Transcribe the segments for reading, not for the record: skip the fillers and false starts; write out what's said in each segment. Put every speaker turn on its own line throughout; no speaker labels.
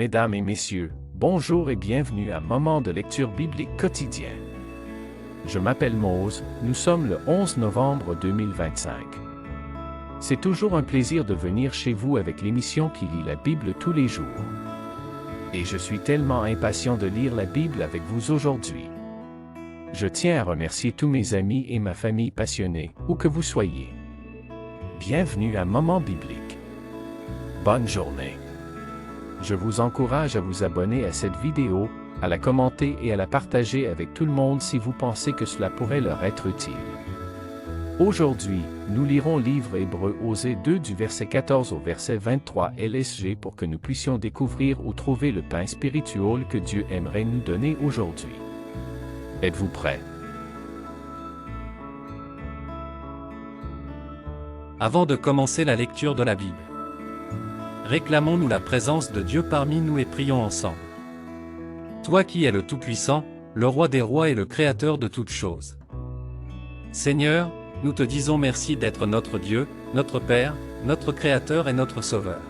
Mesdames et messieurs, bonjour et bienvenue à Moment de lecture biblique quotidien. Je m'appelle Mose, nous sommes le 11 novembre 2025. C'est toujours un plaisir de venir chez vous avec l'émission qui lit la Bible tous les jours. Et je suis tellement impatient de lire la Bible avec vous aujourd'hui. Je tiens à remercier tous mes amis et ma famille passionnés, où que vous soyez. Bienvenue à Moment biblique. Bonne journée. Je vous encourage à vous abonner à cette vidéo, à la commenter et à la partager avec tout le monde si vous pensez que cela pourrait leur être utile. Aujourd'hui, nous lirons livre Hébreux Osée 2 du verset 14 au verset 23 LSG pour que nous puissions découvrir ou trouver le pain spirituel que Dieu aimerait nous donner aujourd'hui. Êtes-vous prêts?
Avant de commencer la lecture de la Bible, réclamons-nous la présence de Dieu parmi nous et prions ensemble. Toi qui es le Tout-Puissant, le Roi des rois et le Créateur de toutes choses. Seigneur, nous te disons merci d'être notre Dieu, notre Père, notre Créateur et notre Sauveur.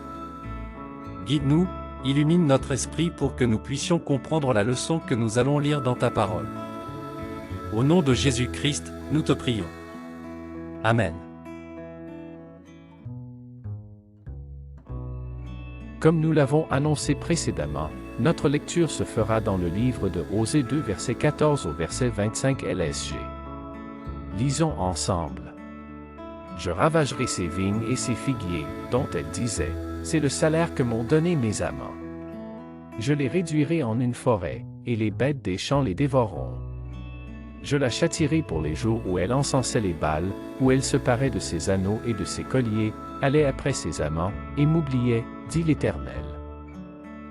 Guide-nous, illumine notre esprit pour que nous puissions comprendre la leçon que nous allons lire dans ta parole. Au nom de Jésus-Christ, nous te prions. Amen.
Comme nous l'avons annoncé précédemment, notre lecture se fera dans le livre de Osée 2 verset 14 au verset 25 LSG. Lisons ensemble. « Je ravagerai ses vignes et ses figuiers, dont elle disait, c'est le salaire que m'ont donné mes amants. Je les réduirai en une forêt, et les bêtes des champs les dévoreront. Je la châtierai pour les jours où elle encensait les Baals, où elle se parait de ses anneaux et de ses colliers, allait après ses amants, et m'oubliait, dit l'Éternel.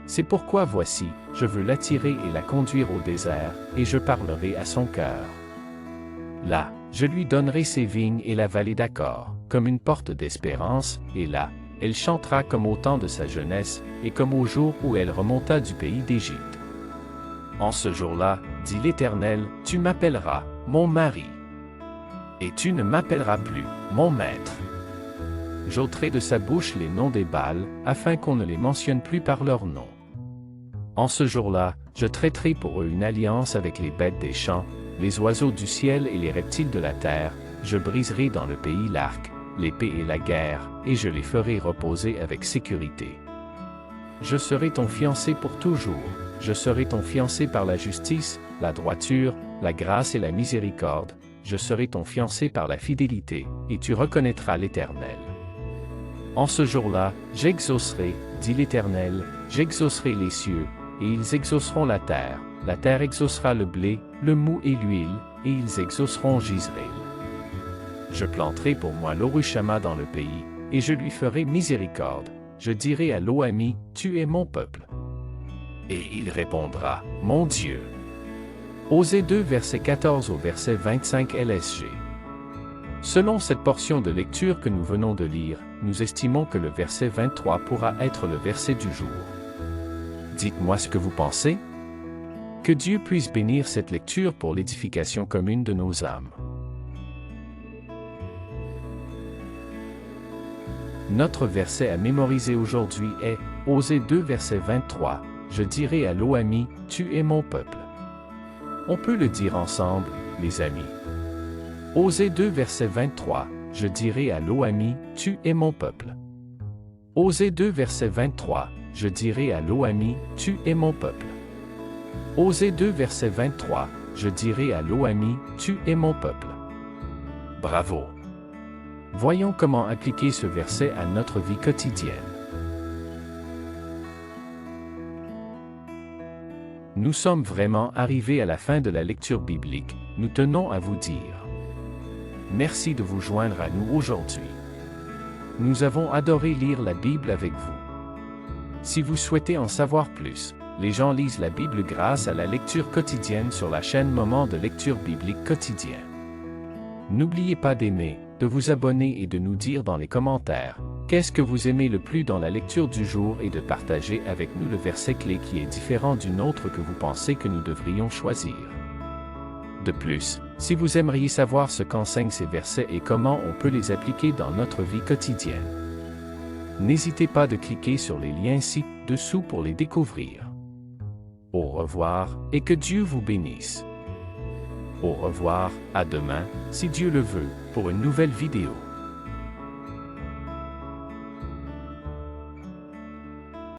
C'est pourquoi voici, je veux l'attirer et la conduire au désert, et je parlerai à son cœur. Là, je lui donnerai ses vignes et la vallée d'Accord, comme une porte d'espérance, et là, elle chantera comme au temps de sa jeunesse, et comme au jour où elle remonta du pays d'Égypte. En ce jour-là, dit l'Éternel, tu m'appelleras, mon mari. Et tu ne m'appelleras plus, mon maître. J'ôterai de sa bouche les noms des Baals, afin qu'on ne les mentionne plus par leur nom. En ce jour-là, je traiterai pour eux une alliance avec les bêtes des champs, les oiseaux du ciel et les reptiles de la terre, je briserai dans le pays l'arc, l'épée et la guerre, et je les ferai reposer avec sécurité. Je serai ton fiancé pour toujours, je serai ton fiancé par la justice, la droiture, la grâce et la miséricorde, je serai ton fiancé par la fidélité, et tu reconnaîtras l'Éternel. En ce jour-là, j'exaucerai, dit l'Éternel, j'exaucerai les cieux, et ils exauceront la terre exaucera le blé, le mou et l'huile, et ils exauceront Gisrél. Je planterai pour moi l'Orushama dans le pays, et je lui ferai miséricorde. Je dirai à l'Oami, tu es mon peuple. Et il répondra, mon Dieu. Osée 2 verset 14 au verset 25 LSG. Selon cette portion de lecture que nous venons de lire, nous estimons que le verset 23 pourra être le verset du jour. Dites-moi ce que vous pensez. Que Dieu puisse bénir cette lecture pour l'édification commune de nos âmes. Notre verset à mémoriser aujourd'hui est Osée 2 verset 23. Je dirai à l'Oami, tu es mon peuple. On peut le dire ensemble, les amis. Osée 2 verset 23. Je dirai à l'Oami, tu es mon peuple. Osée 2 verset 23. Je dirai à l'Oami, tu es mon peuple. Osée 2 verset 23. Je dirai à l'Oami, tu es mon peuple. Bravo! Voyons comment appliquer ce verset à notre vie quotidienne. Nous sommes vraiment arrivés à la fin de la lecture biblique, nous tenons à vous dire. Merci de vous joindre à nous aujourd'hui. Nous avons adoré lire la Bible avec vous. Si vous souhaitez en savoir plus, les gens lisent la Bible grâce à la lecture quotidienne sur la chaîne Moment de lecture biblique quotidien. N'oubliez pas d'aimer, de vous abonner et de nous dire dans les commentaires qu'est-ce que vous aimez le plus dans la lecture du jour et de partager avec nous le verset clé qui est différent d'une autre que vous pensez que nous devrions choisir. De plus, si vous aimeriez savoir ce qu'enseignent ces versets et comment on peut les appliquer dans notre vie quotidienne, N'hésitez pas de cliquer sur les liens ci-dessous pour les découvrir. Au revoir et que Dieu vous bénisse. Au revoir, à demain, si Dieu le veut, pour une nouvelle vidéo.